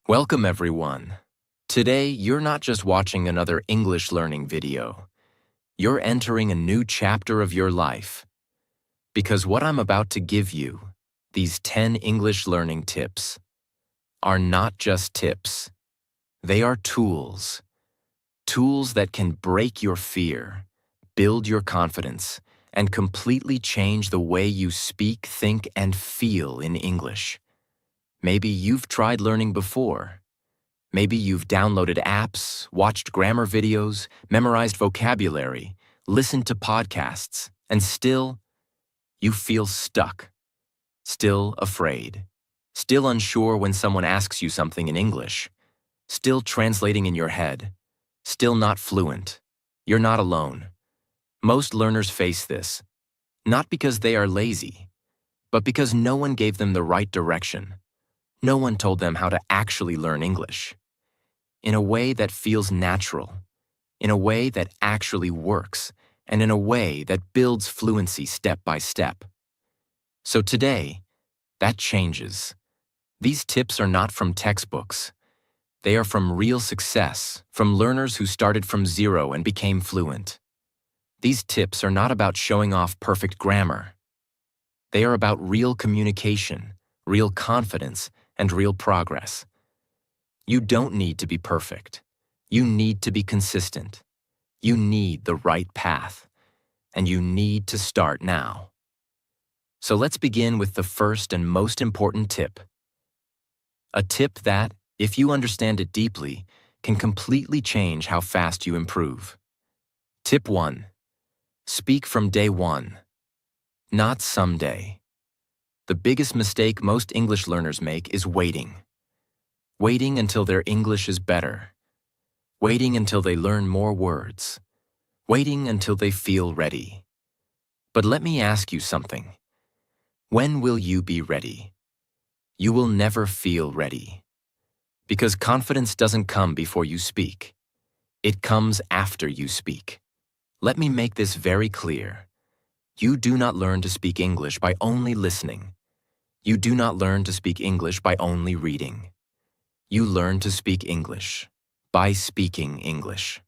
Welcome, everyone. Today, you're not just watching another English learning video. You're entering a new chapter of your life. Because what I'm about to give you, these 10 English learning tips, are not just tips. They are tools. Tools that can break your fear, build your confidence, and completely change the way you speak, think, and feel in English. Maybe you've tried learning before. Maybe you've downloaded apps, watched grammar videos, memorized vocabulary, listened to podcasts, and still, you feel stuck. Still afraid. Still unsure when someone asks you something in English. Still translating in your head. Still not fluent. You're not alone. Most learners face this, not because they are lazy, but because no one gave them the right direction. No one told them how to actually learn English. In a way that feels natural, in a way that actually works, and in a way that builds fluency step by step. So today, that changes. These tips are not from textbooks. They are from real success, from learners who started from zero and became fluent. These tips are not about showing off perfect grammar. They are about real communication, real confidence, and real progress. You don't need to be perfect. You need to be consistent. You need the right path. And you need to start now. So let's begin with the first and most important tip. A tip that, if you understand it deeply, can completely change how fast you improve. Tip 1. Speak from day one, not someday. The biggest mistake most English learners make is waiting. Waiting until their English is better. Waiting until they learn more words. Waiting until they feel ready. But let me ask you something. When will you be ready? You will never feel ready. Because confidence doesn't come before you speak. It comes after you speak. Let me make this very clear. You do not learn to speak English by only listening. You do not learn to speak English by only reading. You learn to speak English by speaking English.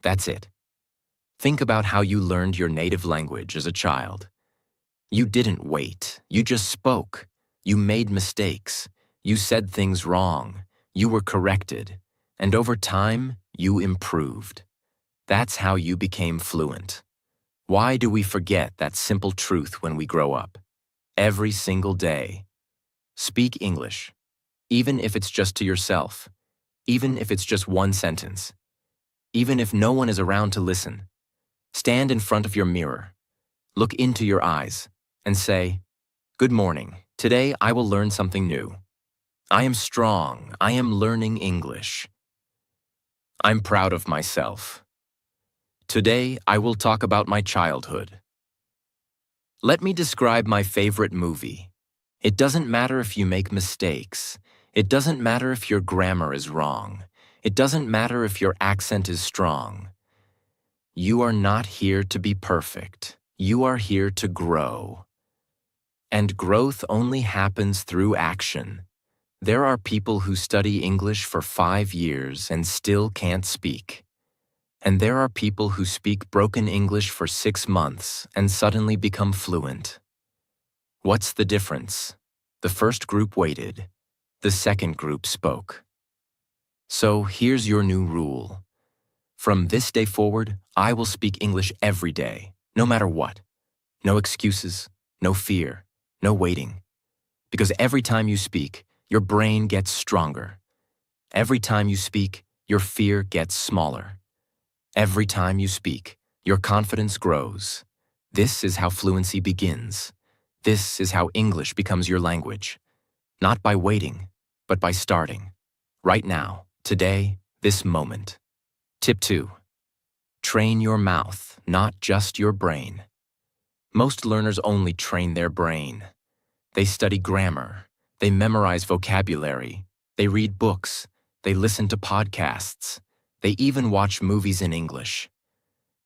That's it. Think about how you learned your native language as a child. You didn't wait. You just spoke. You made mistakes. You said things wrong. You were corrected. And over time, you improved. That's how you became fluent. Why do we forget that simple truth when we grow up? Every single day. Speak English. Even if it's just to yourself, even if it's just one sentence, even if no one is around to listen, stand in front of your mirror, look into your eyes, and say, "Good morning. Today I will learn something new. I am strong. I am learning English. I'm proud of myself. Today I will talk about my childhood. Let me describe my favorite movie. It doesn't matter if you make mistakes. It doesn't matter if your grammar is wrong. It doesn't matter if your accent is strong. You are not here to be perfect. You are here to grow. And growth only happens through action. There are people who study English for 5 years and still can't speak. And there are people who speak broken English for 6 months and suddenly become fluent. What's the difference? The first group waited. The second group spoke. So here's your new rule. From this day forward, I will speak English every day, no matter what. No excuses, no fear, no waiting. Because every time you speak, your brain gets stronger. Every time you speak, your fear gets smaller. Every time you speak, your confidence grows. This is how fluency begins. This is how English becomes your language. Not by waiting, but by starting. Right now, today, this moment. Tip 2. Train your mouth, not just your brain. Most learners only train their brain. They study grammar. They memorize vocabulary. They read books. They listen to podcasts. They even watch movies in English.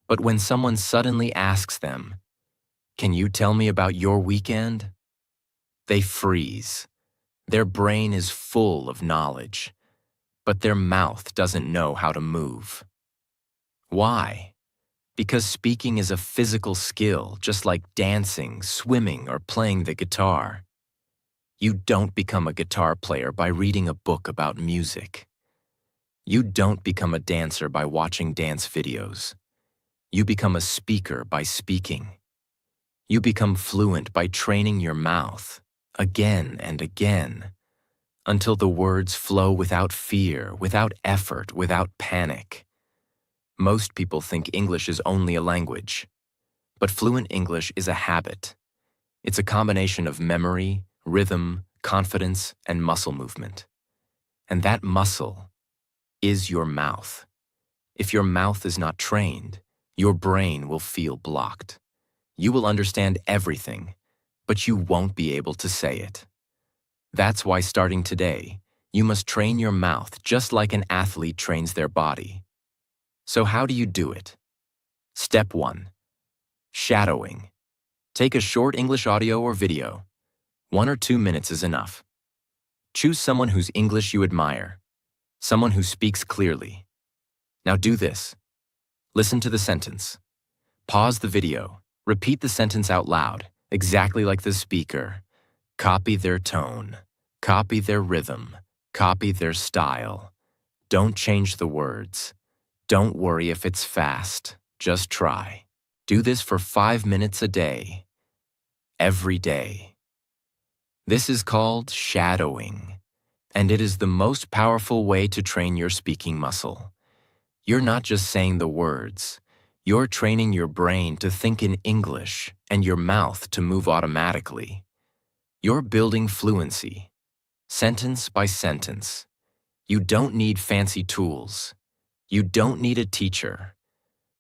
But when someone suddenly asks them, "Can you tell me about your weekend?" they freeze. Their brain is full of knowledge, but their mouth doesn't know how to move. Why? Because speaking is a physical skill, just like dancing, swimming, or playing the guitar. You don't become a guitar player by reading a book about music. You don't become a dancer by watching dance videos. You become a speaker by speaking. You become fluent by training your mouth, again and again, until the words flow without fear, without effort, without panic. Most people think English is only a language, but fluent English is a habit. It's a combination of memory, rhythm, confidence, and muscle movement. And that muscle is your mouth. If your mouth is not trained, your brain will feel blocked. You will understand everything, but you won't be able to say it. That's why starting today, you must train your mouth just like an athlete trains their body. So how do you do it? Step 1. Shadowing. Take a short English audio or video. 1 or 2 minutes is enough. Choose someone whose English you admire, someone who speaks clearly. Now do this. Listen to the sentence. Pause the video. Repeat the sentence out loud, exactly like the speaker. Copy their tone. Copy their rhythm. Copy their style. Don't change the words. Don't worry if it's fast. Just try. Do this for 5 minutes a day. Every day. This is called shadowing, and it is the most powerful way to train your speaking muscle. You're not just saying the words. You're training your brain to think in English and your mouth to move automatically. You're building fluency, sentence by sentence. You don't need fancy tools. You don't need a teacher.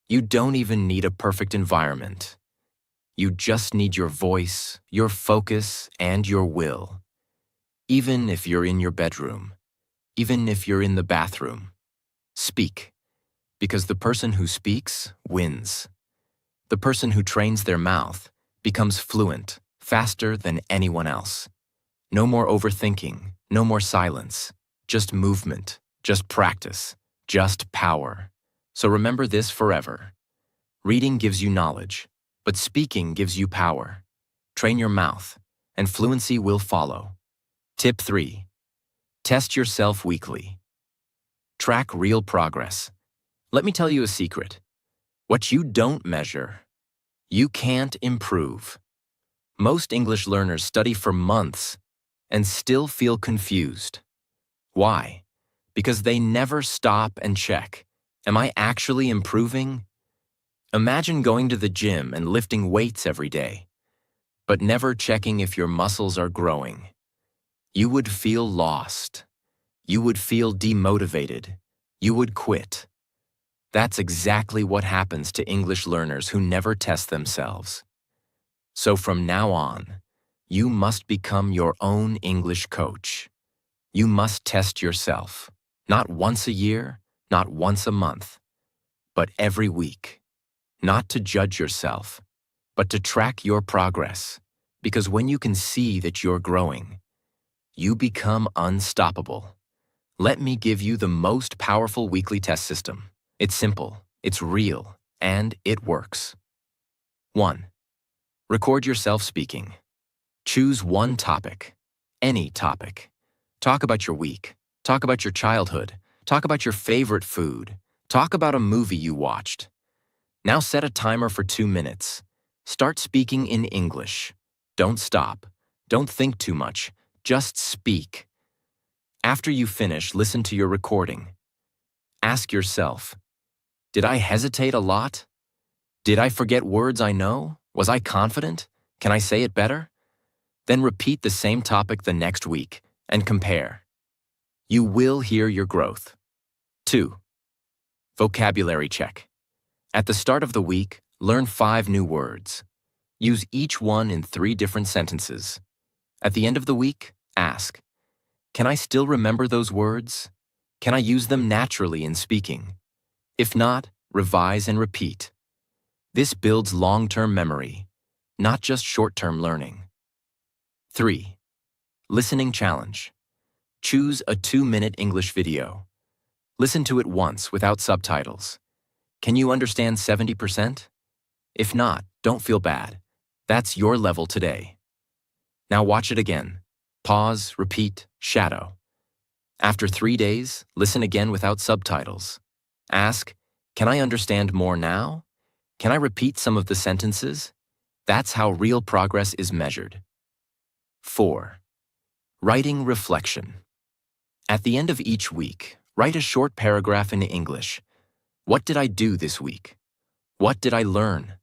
You don't even need a perfect environment. You just need your voice, your focus, and your will. Even if you're in your bedroom, even if you're in the bathroom, speak. Because the person who speaks wins. The person who trains their mouth becomes fluent faster than anyone else. No more overthinking, no more silence, just movement, just practice, just power. So remember this forever. Reading gives you knowledge, but speaking gives you power. Train your mouth, and fluency will follow. Tip 3. Test yourself weekly. Track real progress. Let me tell you a secret. What you don't measure, you can't improve. Most English learners study for months and still feel confused. Why? Because they never stop and check. Am I actually improving? Imagine going to the gym and lifting weights every day, but never checking if your muscles are growing. You would feel lost. You would feel demotivated. You would quit. That's exactly what happens to English learners who never test themselves. So from now on, you must become your own English coach. You must test yourself, not once a year, not once a month, but every week. Not to judge yourself, but to track your progress, because when you can see that you're growing, you become unstoppable. Let me give you the most powerful weekly test system. It's simple, it's real, and it works. 1. Record yourself speaking. Choose one topic, any topic. Talk about your week, talk about your childhood, talk about your favorite food, talk about a movie you watched. Now set a timer for 2 minutes. Start speaking in English. Don't stop. Don't think too much. Just speak. After you finish, listen to your recording. Ask yourself, did I hesitate a lot? Did I forget words I know? Was I confident? Can I say it better? Then repeat the same topic the next week and compare. You will hear your growth. 2. Vocabulary check. At the start of the week, learn 5 new words. Use each one in 3 different sentences. At the end of the week, ask, can I still remember those words? Can I use them naturally in speaking? If not, revise and repeat. This builds long-term memory, not just short-term learning. 3. Listening challenge. Choose a 2-minute English video. Listen to it once without subtitles. Can you understand 70%? If not, don't feel bad. That's your level today. Now watch it again. Pause, repeat, shadow. After 3 days, listen again without subtitles. Ask, can I understand more now? Can I repeat some of the sentences? That's how real progress is measured. 4. Writing reflection. At the end of each week, write a short paragraph in English. What did I do this week? What did I learn?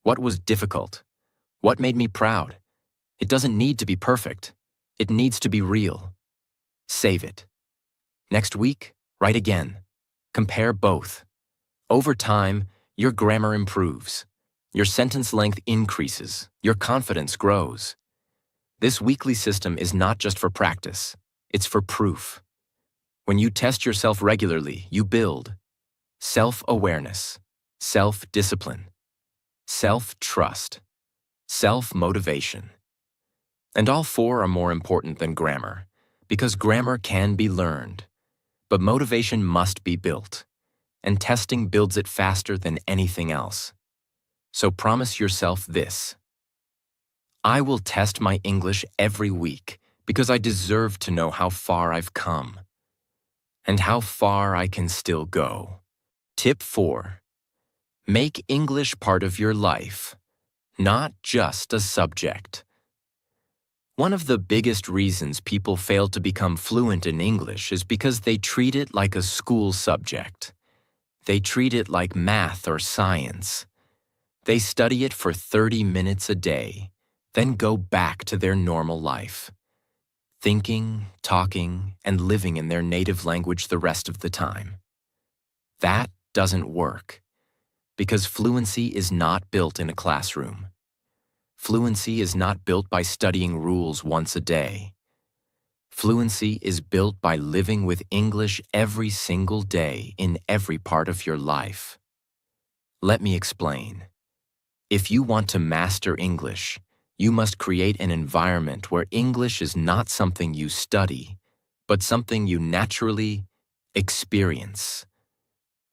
What was difficult? What made me proud? It doesn't need to be perfect. It needs to be real. Save it. Next week, write again. Compare both. Over time, your grammar improves. Your sentence length increases. Your confidence grows. This weekly system is not just for practice. It's for proof. When you test yourself regularly, you build self-awareness, self-discipline, self-trust, self-motivation. And all 4 are more important than grammar, because grammar can be learned. But motivation must be built, and testing builds it faster than anything else. So promise yourself this. I will test my English every week because I deserve to know how far I've come and how far I can still go. Tip 4. Make English part of your life, not just a subject. One of the biggest reasons people fail to become fluent in English is because they treat it like a school subject. They treat it like math or science. They study it for 30 minutes a day, then go back to their normal life, thinking, talking, and living in their native language the rest of the time. That doesn't work, because fluency is not built in a classroom. Fluency is not built by studying rules once a day. Fluency is built by living with English every single day in every part of your life. Let me explain. If you want to master English, you must create an environment where English is not something you study, but something you naturally experience.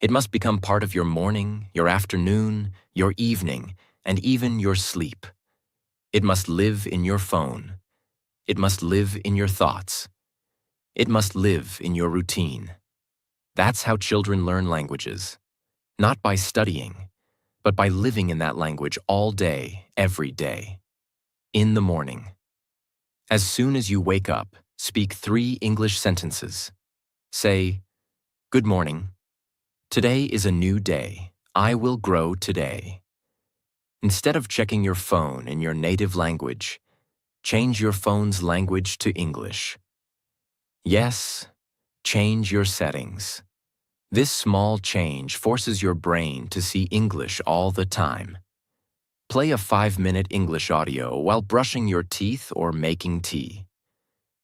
It must become part of your morning, your afternoon, your evening, and even your sleep. It must live in your phone. It must live in your thoughts. It must live in your routine. That's how children learn languages, not by studying, but by living in that language all day, every day. In the morning. As soon as you wake up, speak 3 English sentences. Say, good morning. Today is a new day. I will grow today. Instead of checking your phone in your native language, change your phone's language to English. Yes, change your settings. This small change forces your brain to see English all the time. Play a 5-minute English audio while brushing your teeth or making tea.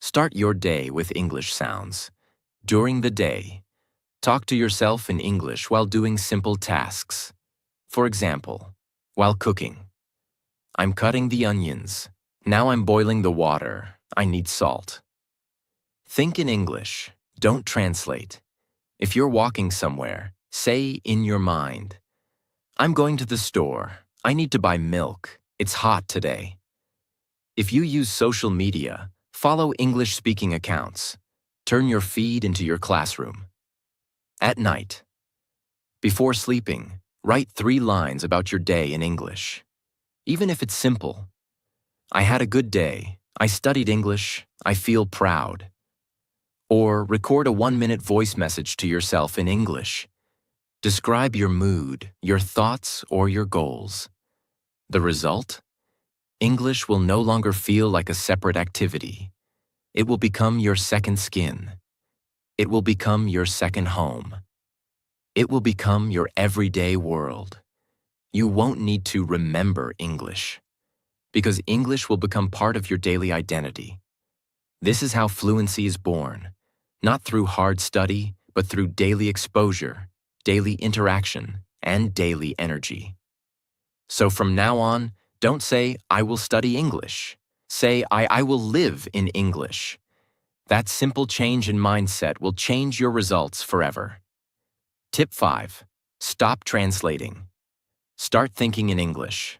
Start your day with English sounds. During the day, talk to yourself in English while doing simple tasks. For example, while cooking. I'm cutting the onions. Now I'm boiling the water. I need salt. Think in English. Don't translate. If you're walking somewhere, say in your mind, I'm going to the store. I need to buy milk. It's hot today. If you use social media, follow English-speaking accounts. Turn your feed into your classroom. At night. Before sleeping, write 3 lines about your day in English. Even if it's simple. I had a good day. I studied English. I feel proud. Or record a 1-minute voice message to yourself in English. Describe your mood, your thoughts, or your goals. The result? English will no longer feel like a separate activity. It will become your second skin. It will become your second home. It will become your everyday world. You won't need to remember English, because English will become part of your daily identity. This is how fluency is born, not through hard study, but through daily exposure, daily interaction, and daily energy. So from now on, don't say, I will study English. Say, I will live in English. That simple change in mindset will change your results forever. Tip 5. Stop translating. Start thinking in English.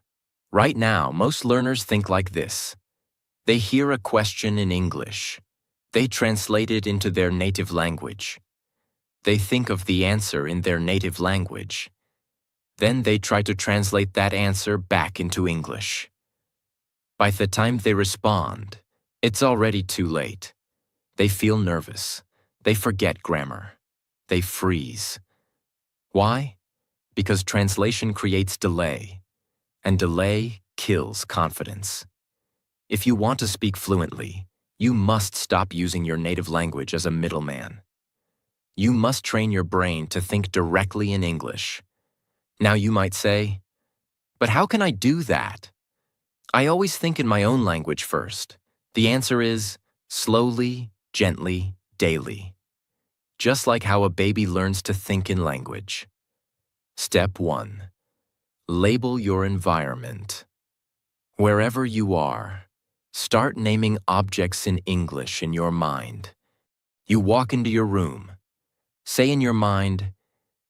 Right now, most learners think like this. They hear a question in English. They translate it into their native language. They think of the answer in their native language. Then they try to translate that answer back into English. By the time they respond, it's already too late. They feel nervous. They forget grammar. They freeze. Why? Because translation creates delay, and delay kills confidence. If you want to speak fluently, you must stop using your native language as a middleman. You must train your brain to think directly in English. Now you might say, but how can I do that? I always think in my own language first. The answer is slowly, gently, daily. Just like how a baby learns to think in language. Step 1. Label your environment. Wherever you are, start naming objects in English in your mind. You walk into your room. Say in your mind,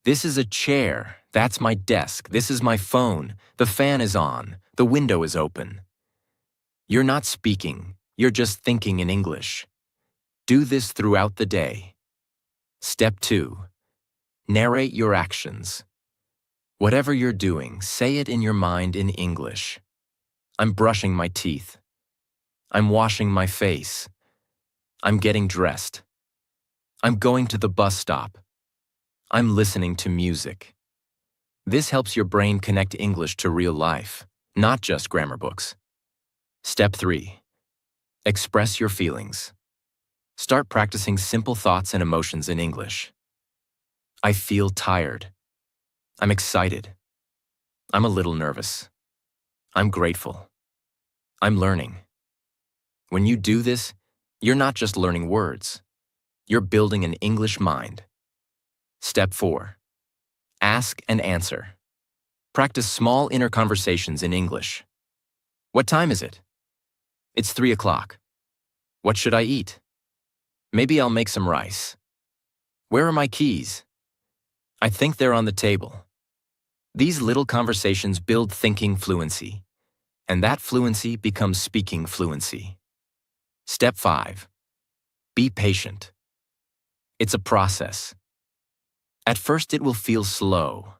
this is a chair, that's my desk, this is my phone, the fan is on, the window is open. You're not speaking, you're just thinking in English. Do this throughout the day. Step 2. Narrate your actions. Whatever you're doing, say it in your mind in English. I'm brushing my teeth. I'm washing my face. I'm getting dressed. I'm going to the bus stop. I'm listening to music. This helps your brain connect English to real life, not just grammar books. Step 3. Express your feelings. Start practicing simple thoughts and emotions in English. I feel tired. I'm excited. I'm a little nervous. I'm grateful. I'm learning. When you do this, you're not just learning words. You're building an English mind. Step 4. Ask and answer. Practice small inner conversations in English. What time is it? It's 3 o'clock. What should I eat? Maybe I'll make some rice. Where are my keys? I think they're on the table. These little conversations build thinking fluency, and that fluency becomes speaking fluency. Step 5. Be patient. It's a process. At first it will feel slow.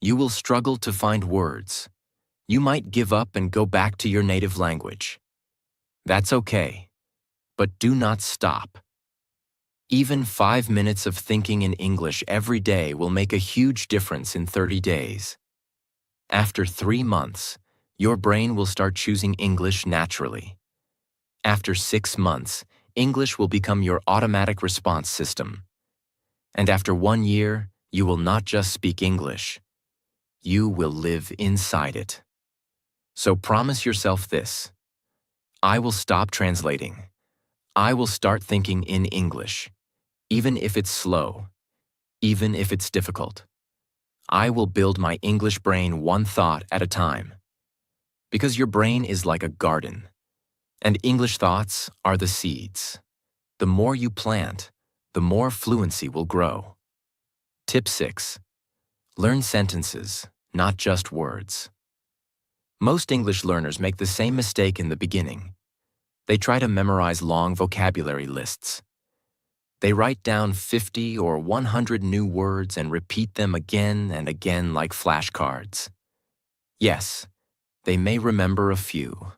You will struggle to find words. You might give up and go back to your native language. That's okay, but do not stop. Even 5 minutes of thinking in English every day will make a huge difference in 30 days. After 3 months, your brain will start choosing English naturally. After 6 months, English will become your automatic response system. And after 1 year, you will not just speak English. You will live inside it. So promise yourself this. I will stop translating. I will start thinking in English, even if it's slow, even if it's difficult. I will build my English brain one thought at a time. Because your brain is like a garden, and English thoughts are the seeds. The more you plant, the more fluency will grow. Tip 6. Learn sentences, not just words. Most English learners make the same mistake in the beginning. They try to memorize long vocabulary lists. They write down 50 or 100 new words and repeat them again and again like flashcards. Yes, they may remember a few,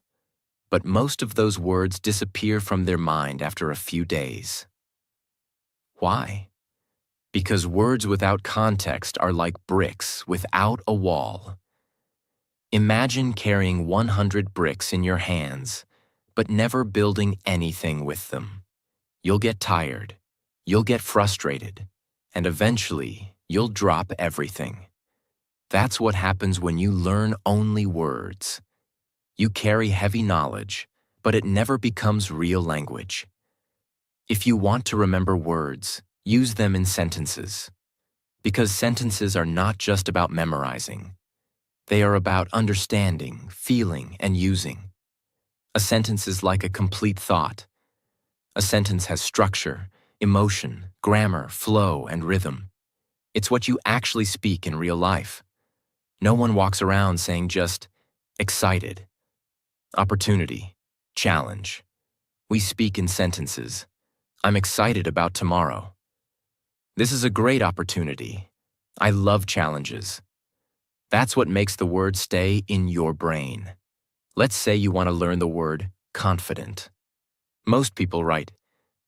but most of those words disappear from their mind after a few days. Why? Because words without context are like bricks without a wall. Imagine carrying 100 bricks in your hands, but never building anything with them. You'll get tired, you'll get frustrated, and eventually you'll drop everything. That's what happens when you learn only words. You carry heavy knowledge, but it never becomes real language. If you want to remember words, use them in sentences. Because sentences are not just about memorizing. They are about understanding, feeling, and using. A sentence is like a complete thought. A sentence has structure, emotion, grammar, flow, and rhythm. It's what you actually speak in real life. No one walks around saying just excited, opportunity, challenge. We speak in sentences. I'm excited about tomorrow. This is a great opportunity. I love challenges. That's what makes the word stay in your brain. Let's say you want to learn the word confident. Most people write,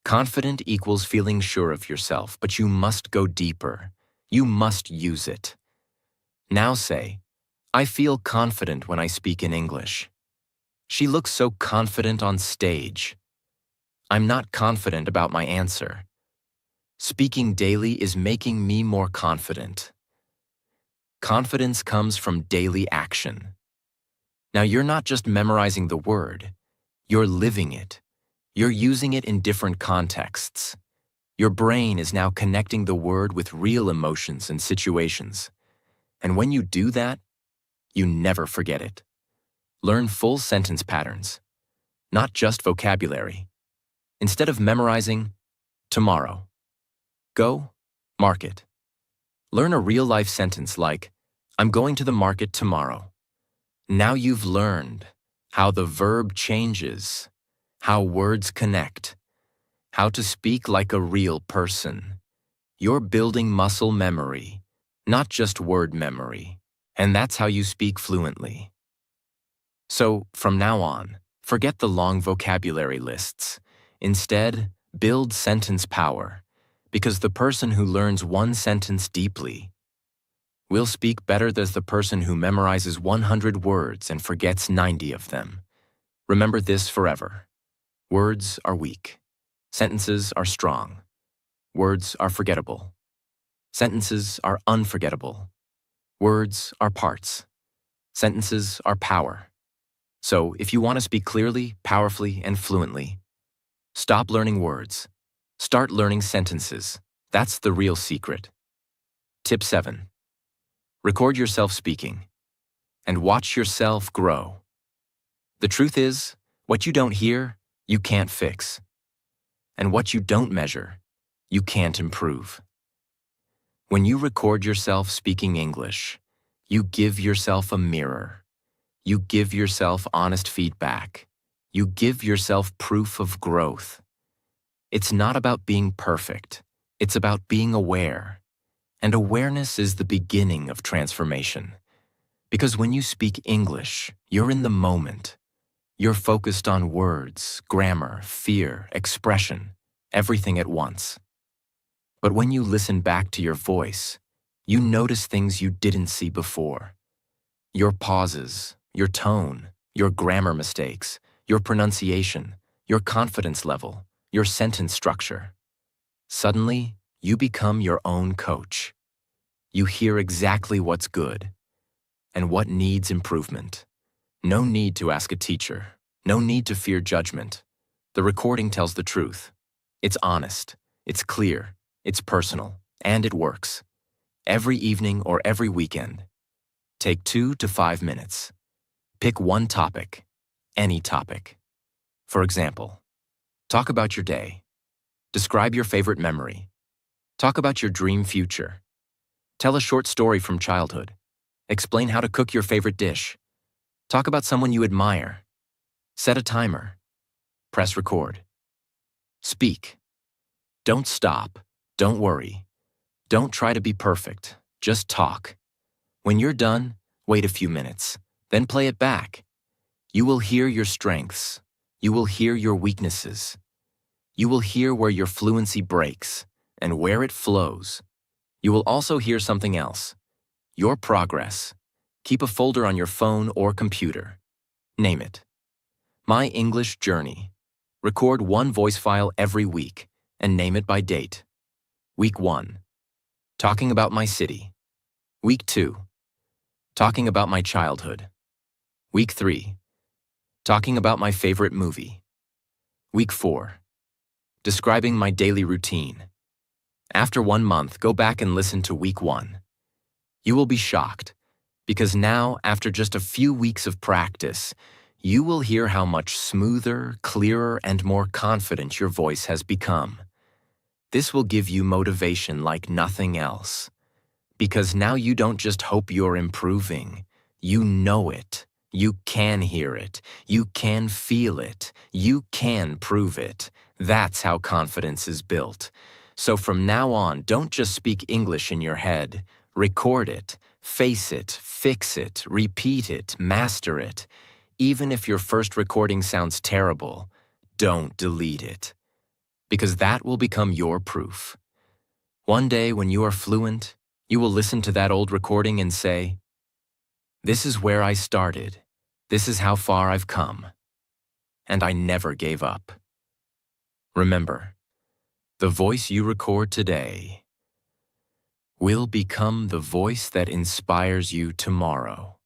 confident equals feeling sure of yourself, but you must go deeper. You must use it. Now say, I feel confident when I speak in English. She looks so confident on stage. I'm not confident about my answer. Speaking daily is making me more confident. Confidence comes from daily action. Now you're not just memorizing the word, you're living it. You're using it in different contexts. Your brain is now connecting the word with real emotions and situations. And when you do that, you never forget it. Learn full sentence patterns, not just vocabulary. Instead of memorizing, tomorrow. Go, market. Learn a real-life sentence like, I'm going to the market tomorrow. Now you've learned how the verb changes, how words connect, how to speak like a real person. You're building muscle memory, not just word memory, and that's how you speak fluently. So, from now on, forget the long vocabulary lists. Instead, build sentence power, because the person who learns one sentence deeply will speak better than the person who memorizes 100 words and forgets 90 of them. Remember this forever. Words are weak. Sentences are strong. Words are forgettable. Sentences are unforgettable. Words are parts. Sentences are power. So, if you want to speak clearly, powerfully, and fluently, stop learning words. Start learning sentences. That's the real secret. Tip 7. Record yourself speaking and watch yourself grow. The truth is, what you don't hear, you can't fix. And what you don't measure, you can't improve. When you record yourself speaking English, you give yourself a mirror. You give yourself honest feedback. You give yourself proof of growth. It's not about being perfect. It's about being aware. And awareness is the beginning of transformation. Because when you speak English, you're in the moment. You're focused on words, grammar, fear, expression, everything at once. But when you listen back to your voice, you notice things you didn't see before. Your pauses, your tone, your grammar mistakes, your pronunciation, your confidence level, your sentence structure. Suddenly, you become your own coach. You hear exactly what's good and what needs improvement. No need to ask a teacher. No need to fear judgment. The recording tells the truth. It's honest, it's clear, it's personal, and it works. Every evening or every weekend. Take 2 to 5 minutes. Pick one topic, any topic. For example, talk about your day. Describe your favorite memory. Talk about your dream future. Tell a short story from childhood. Explain how to cook your favorite dish. Talk about someone you admire. Set a timer. Press record. Speak. Don't stop. Don't worry. Don't try to be perfect. Just talk. When you're done, wait a few minutes. Then play it back. You will hear your strengths. You will hear your weaknesses. You will hear where your fluency breaks and where it flows. You will also hear something else. Your progress. Keep a folder on your phone or computer. Name it. My English Journey. Record one voice file every week and name it by date. Week 1. Talking about my city. Week 2. Talking about my childhood. Week 3. Talking about my favorite movie. Week 4. Describing my daily routine. After 1 month, go back and listen to week 1. You will be shocked, because now, after just a few weeks of practice, you will hear how much smoother, clearer, and more confident your voice has become. This will give you motivation like nothing else. Because now you don't just hope you're improving. You know it. You can hear it. You can feel it. You can prove it. That's how confidence is built. So from now on, don't just speak English in your head. Record it, face it, fix it, repeat it, master it. Even if your first recording sounds terrible, don't delete it. Because that will become your proof. One day when you are fluent, you will listen to that old recording and say, "This is where I started. This is how far I've come. And I never gave up." Remember, the voice you record today will become the voice that inspires you tomorrow.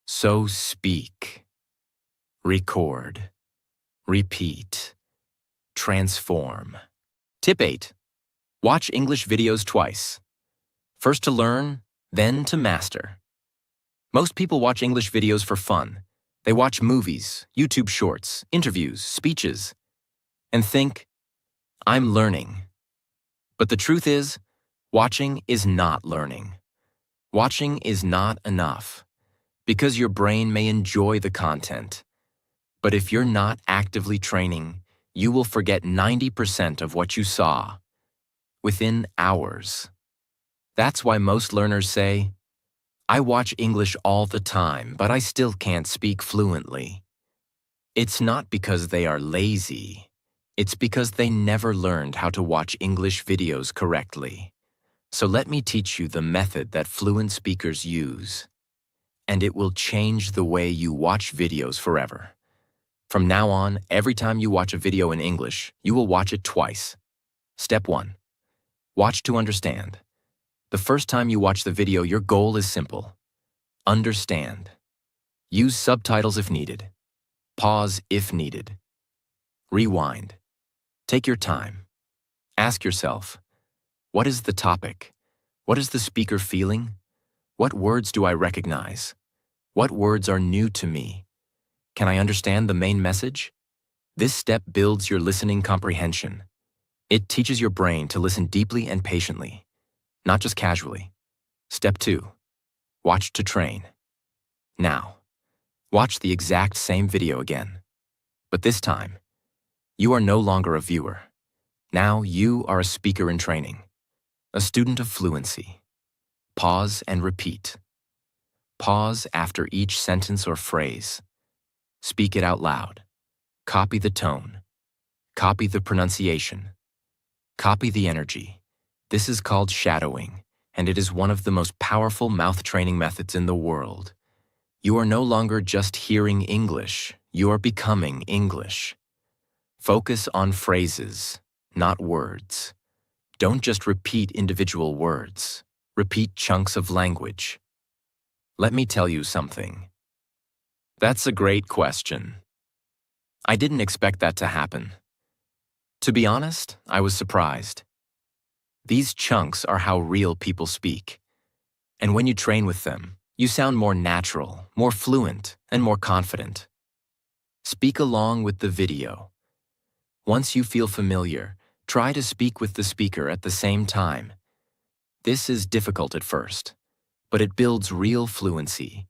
So speak, record, repeat, transform. Tip 8. Watch English videos twice. First to learn, then to master. Most people watch English videos for fun. They watch movies, YouTube shorts, interviews, speeches, and think, "I'm learning." But the truth is, watching is not learning. Watching is not enough, because your brain may enjoy the content. But if you're not actively training, you will forget 90% of what you saw within hours. That's why most learners say, "I watch English all the time, but I still can't speak fluently." It's not because they are lazy. It's because they never learned how to watch English videos correctly. So let me teach you the method that fluent speakers use. And it will change the way you watch videos forever. From now on, every time you watch a video in English, you will watch it twice. Step 1. Watch to understand. The first time you watch the video, your goal is simple. Understand. Use subtitles if needed. Pause if needed. Rewind. Take your time. Ask yourself, what is the topic? What is the speaker feeling? What words do I recognize? What words are new to me? Can I understand the main message? This step builds your listening comprehension. It teaches your brain to listen deeply and patiently, not just casually. Step 2. Watch to train. Now, watch the exact same video again. But this time, you are no longer a viewer. Now you are a speaker in training, a student of fluency. Pause and repeat. Pause after each sentence or phrase. Speak it out loud. Copy the tone. Copy the pronunciation. Copy the energy. This is called shadowing, and it is one of the most powerful mouth training methods in the world. You are no longer just hearing English, you are becoming English. Focus on phrases, not words. Don't just repeat individual words. Repeat chunks of language. Let me tell you something. That's a great question. I didn't expect that to happen. To be honest, I was surprised. These chunks are how real people speak. And when you train with them, you sound more natural, more fluent, and more confident. Speak along with the video. Once you feel familiar, try to speak with the speaker at the same time. This is difficult at first, but it builds real fluency.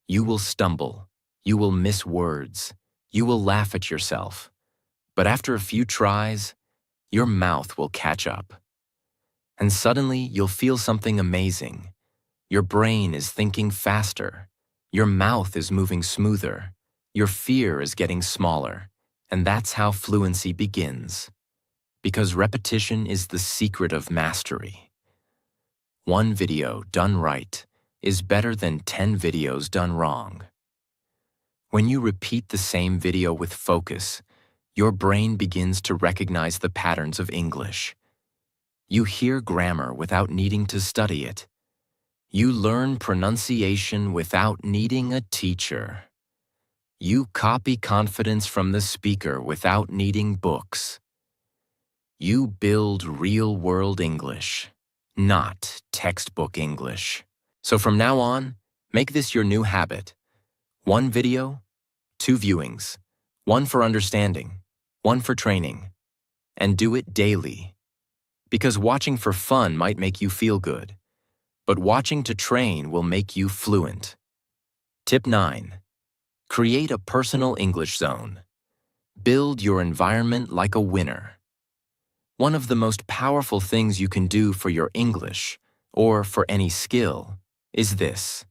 You will stumble, you will miss words, you will laugh at yourself. But after a few tries, your mouth will catch up. And suddenly, you'll feel something amazing. Your brain is thinking faster. Your mouth is moving smoother. Your fear is getting smaller. And that's how fluency begins. Because repetition is the secret of mastery. One video done right is better than 10 videos done wrong. When you repeat the same video with focus, your brain begins to recognize the patterns of English. You hear grammar without needing to study it. You learn pronunciation without needing a teacher. You copy confidence from the speaker without needing books. You build real-world English, not textbook English. So from now on, make this your new habit. One video, 2 viewings, 1 for understanding, 1 for training, and do it daily. Because watching for fun might make you feel good, but watching to train will make you fluent. Tip 9. Create a personal English zone. Build your environment like a winner. One of the most powerful things you can do for your English, or for any skill, is this.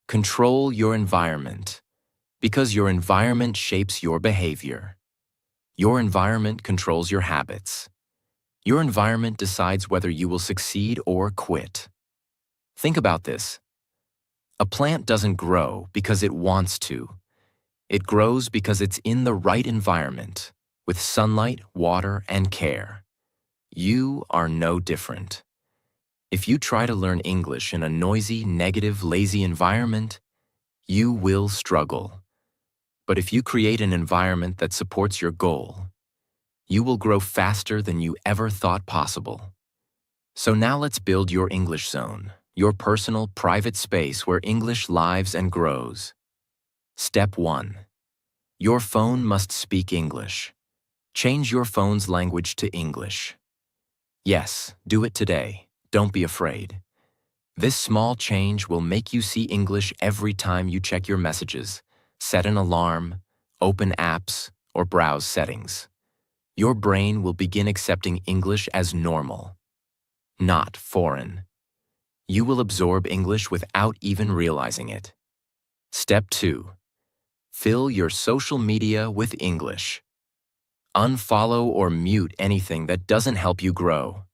Control your environment, because your environment shapes your behavior. Your environment controls your habits. Your environment decides whether you will succeed or quit. Think about this. A plant doesn't grow because it wants to. It grows because it's in the right environment, with sunlight, water, and care. You are no different. If you try to learn English in a noisy, negative, lazy environment, you will struggle. But if you create an environment that supports your goal, you will grow faster than you ever thought possible. So now let's build your English zone, your personal, private space where English lives and grows. Step 1. Your phone must speak English. Change your phone's language to English. Yes, do it today. Don't be afraid. This small change will make you see English every time you check your messages, set an alarm, open apps, or browse settings. Your brain will begin accepting English as normal, not foreign. You will absorb English without even realizing it. Step 2. Fill your social media with English. Unfollow or mute anything that doesn't help you grow.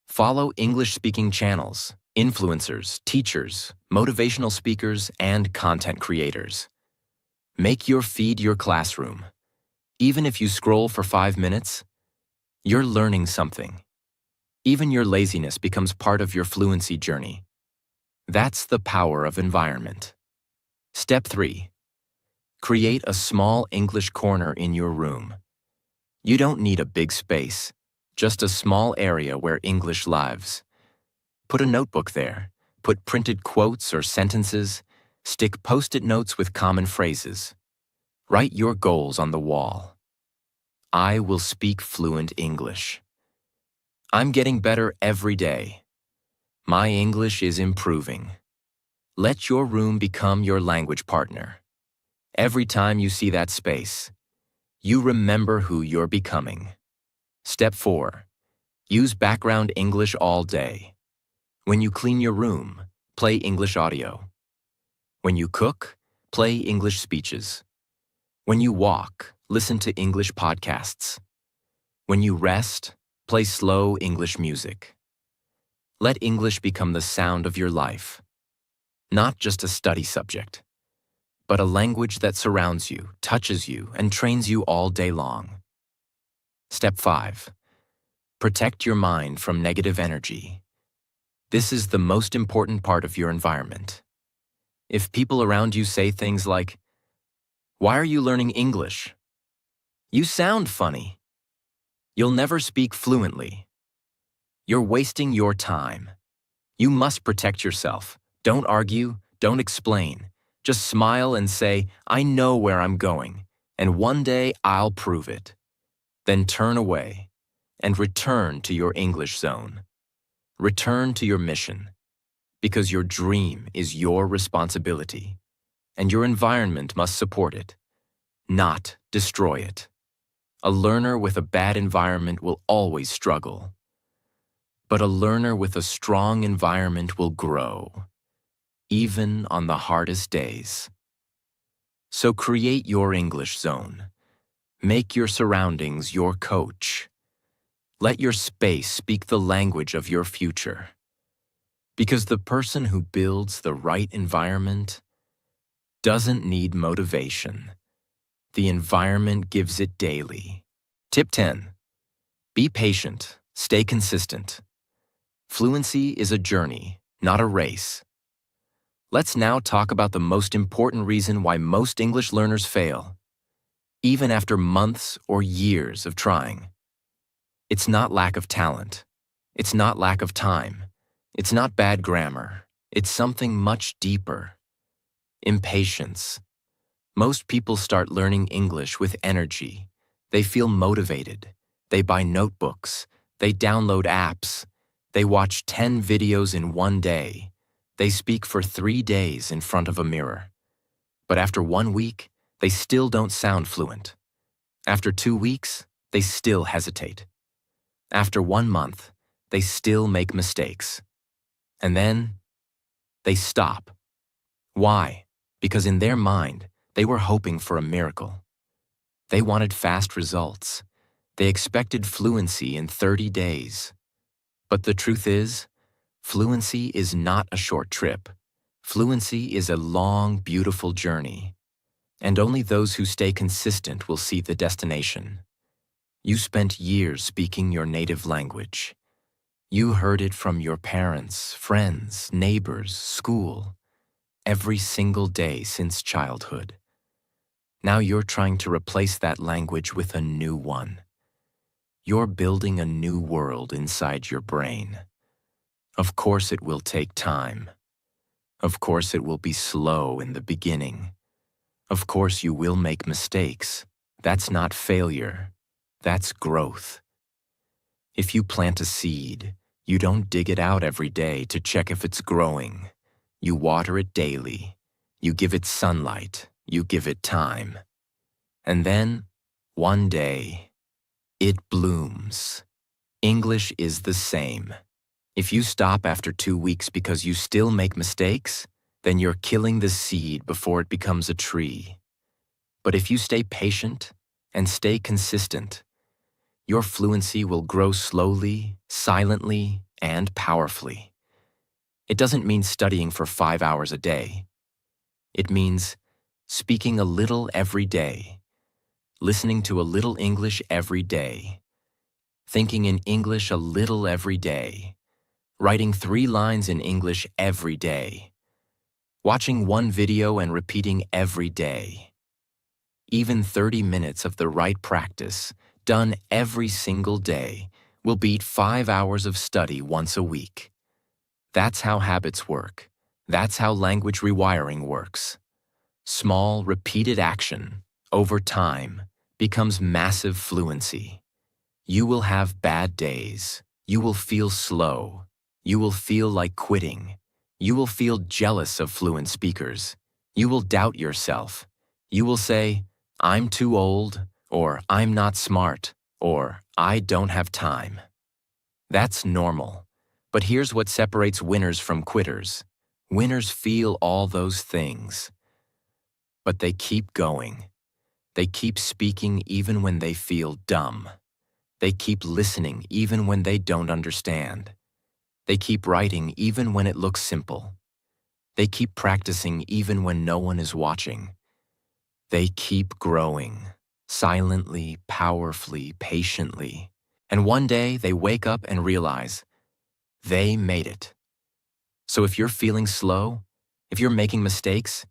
Follow English-speaking channels, influencers, teachers, motivational speakers, and content creators. Make your feed your classroom. Even if you scroll for 5 minutes, you're learning something. Even your laziness becomes part of your fluency journey. That's the power of environment. Step 3. Create a small English corner in your room. You don't need a big space, just a small area where English lives. Put a notebook there, put printed quotes or sentences, stick post-it notes with common phrases. Write your goals on the wall. I will speak fluent English. I'm getting better every day. My English is improving. Let your room become your language partner. Every time you see that space, you remember who you're becoming. Step 4. Use background English all day. When you clean your room, play English audio. When you cook, play English speeches. When you walk, listen to English podcasts. When you rest, play slow English music. Let English become the sound of your life. Not just a study subject, but a language that surrounds you, touches you, and trains you all day long. Step 5. Protect your mind from negative energy. This is the most important part of your environment. If people around you say things like, "Why are you learning English? You sound funny. You'll never speak fluently. You're wasting your time." You must protect yourself. Don't argue, don't explain. Just smile and say, "I know where I'm going, and one day I'll prove it." Then turn away and return to your English zone. Return to your mission, because your dream is your responsibility, and your environment must support it, not destroy it. A learner with a bad environment will always struggle, but a learner with a strong environment will grow, even on the hardest days. So create your English zone. Make your surroundings your coach. Let your space speak the language of your future. Because the person who builds the right environment doesn't need motivation. The environment gives it daily. Tip 10. Be patient. Stay consistent. Fluency is a journey, not a race. Let's now talk about the most important reason why most English learners fail, even after months or years of trying. It's not lack of talent. It's not lack of time. It's not bad grammar. It's something much deeper. Impatience. Most people start learning English with energy. They feel motivated. They buy notebooks. They download apps. They watch 10 videos in one day. They speak for 3 days in front of a mirror. But after 1 week, they still don't sound fluent. After 2 weeks, they still hesitate. After 1 month, they still make mistakes. And then, they stop. Why? Because in their mind, they were hoping for a miracle. They wanted fast results. They expected fluency in 30 days. But the truth is, fluency is not a short trip. Fluency is a long, beautiful journey. And only those who stay consistent will see the destination. You spent years speaking your native language. You heard it from your parents, friends, neighbors, school, every single day since childhood. Now you're trying to replace that language with a new one. You're building a new world inside your brain. Of course it will take time. Of course it will be slow in the beginning. Of course you will make mistakes. That's not failure. That's growth. If you plant a seed, you don't dig it out every day to check if it's growing. You water it daily. You give it sunlight. You give it time. And then, one day, it blooms. English is the same. If you stop after 2 weeks because you still make mistakes, then you're killing the seed before it becomes a tree. But if you stay patient and stay consistent, your fluency will grow slowly, silently, and powerfully. It doesn't mean studying for 5 hours a day. It means speaking a little every day, listening to a little English every day, thinking in English a little every day, writing 3 lines in English every day, watching 1 video and repeating every day. Even 30 minutes of the right practice, done every single day, will beat 5 hours of study once a week. That's how habits work. That's how language rewiring works. Small, repeated action, over time, becomes massive fluency. You will have bad days. You will feel slow. You will feel like quitting. You will feel jealous of fluent speakers. You will doubt yourself. You will say, "I'm too old," or "I'm not smart," or "I don't have time." That's normal. But here's what separates winners from quitters. Winners feel all those things. But they keep going. They keep speaking even when they feel dumb. They keep listening even when they don't understand. They keep writing even when it looks simple. They keep practicing even when no one is watching. They keep growing, silently, powerfully, patiently. And one day they wake up and realize they made it. So if you're feeling slow, if you're making mistakes,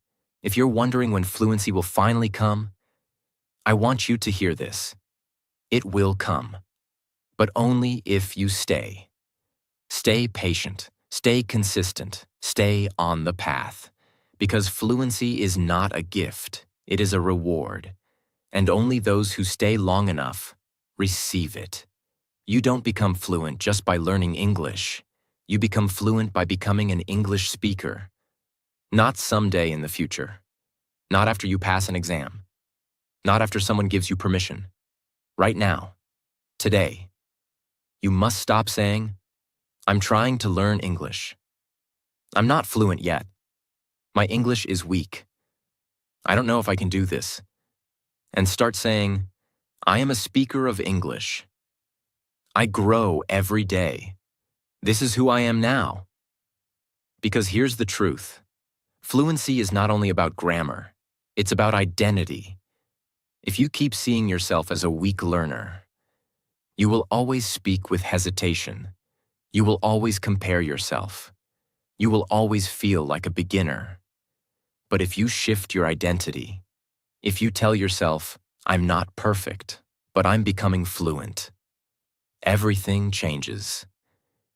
if you're wondering when fluency will finally come, I want you to hear this. It will come, but only if you stay. Stay patient, stay consistent, stay on the path. Because fluency is not a gift, it is a reward. And only those who stay long enough receive it. You don't become fluent just by learning English. You become fluent by becoming an English speaker. Not someday in the future. Not after you pass an exam. Not after someone gives you permission. Right now. Today. You must stop saying, "I'm trying to learn English. I'm not fluent yet. My English is weak. I don't know if I can do this." And start saying, "I am a speaker of English. I grow every day. This is who I am now." Because here's the truth. Fluency is not only about grammar. It's about identity. If you keep seeing yourself as a weak learner, you will always speak with hesitation. You will always compare yourself. You will always feel like a beginner. But if you shift your identity, if you tell yourself, "I'm not perfect, but I'm becoming fluent," everything changes.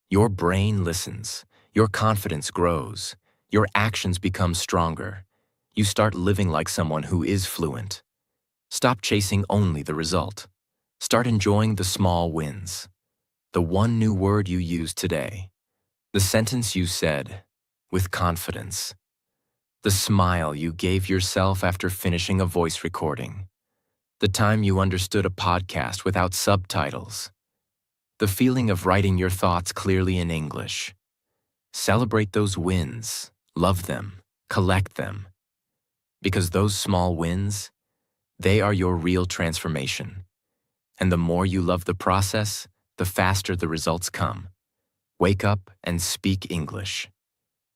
Your brain listens, your confidence grows, your actions become stronger, You start living like someone who is fluent. Stop chasing only the result. Start enjoying the small wins. The one new word you used today. The sentence you said with confidence. The smile you gave yourself after finishing a voice recording. The time you understood a podcast without subtitles. The feeling of writing your thoughts clearly in English. Celebrate those wins, love them, collect them. Because those small wins, they are your real transformation. And the more you love the process, the faster the results come. Wake up and speak English.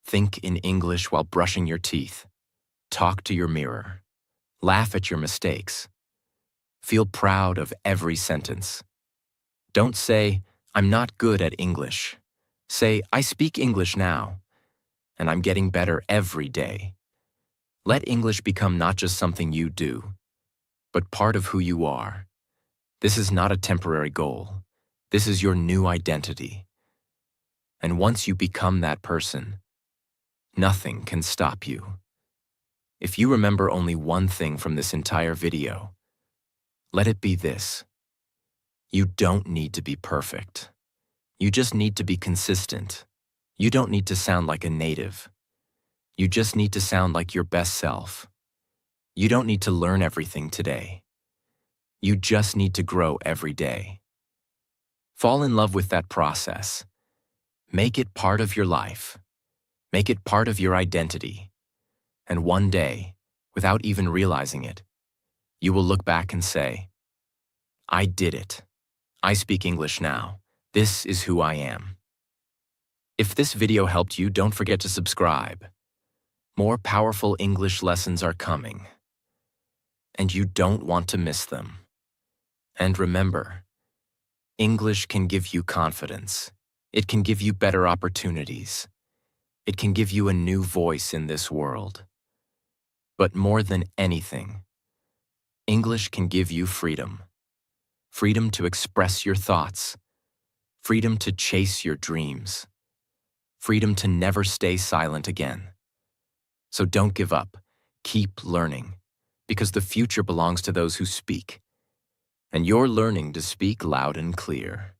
Think in English while brushing your teeth. Talk to your mirror. Laugh at your mistakes. Feel proud of every sentence. Don't say, "I'm not good at English." Say, "I speak English now, and I'm getting better every day." Let English become not just something you do, but part of who you are. This is not a temporary goal. This is your new identity. And once you become that person, nothing can stop you. If you remember only one thing from this entire video, let it be this. You don't need to be perfect. You just need to be consistent. You don't need to sound like a native. You just need to sound like your best self. You don't need to learn everything today. You just need to grow every day. Fall in love with that process. Make it part of your life. Make it part of your identity. And one day, without even realizing it, you will look back and say, "I did it. I speak English now. This is who I am." If this video helped you, don't forget to subscribe. More powerful English lessons are coming, and you don't want to miss them. And remember, English can give you confidence. It can give you better opportunities. It can give you a new voice in this world. But more than anything, English can give you freedom. Freedom to express your thoughts. Freedom to chase your dreams. Freedom to never stay silent again. So don't give up. Keep learning, because the future belongs to those who speak. And you're learning to speak loud and clear.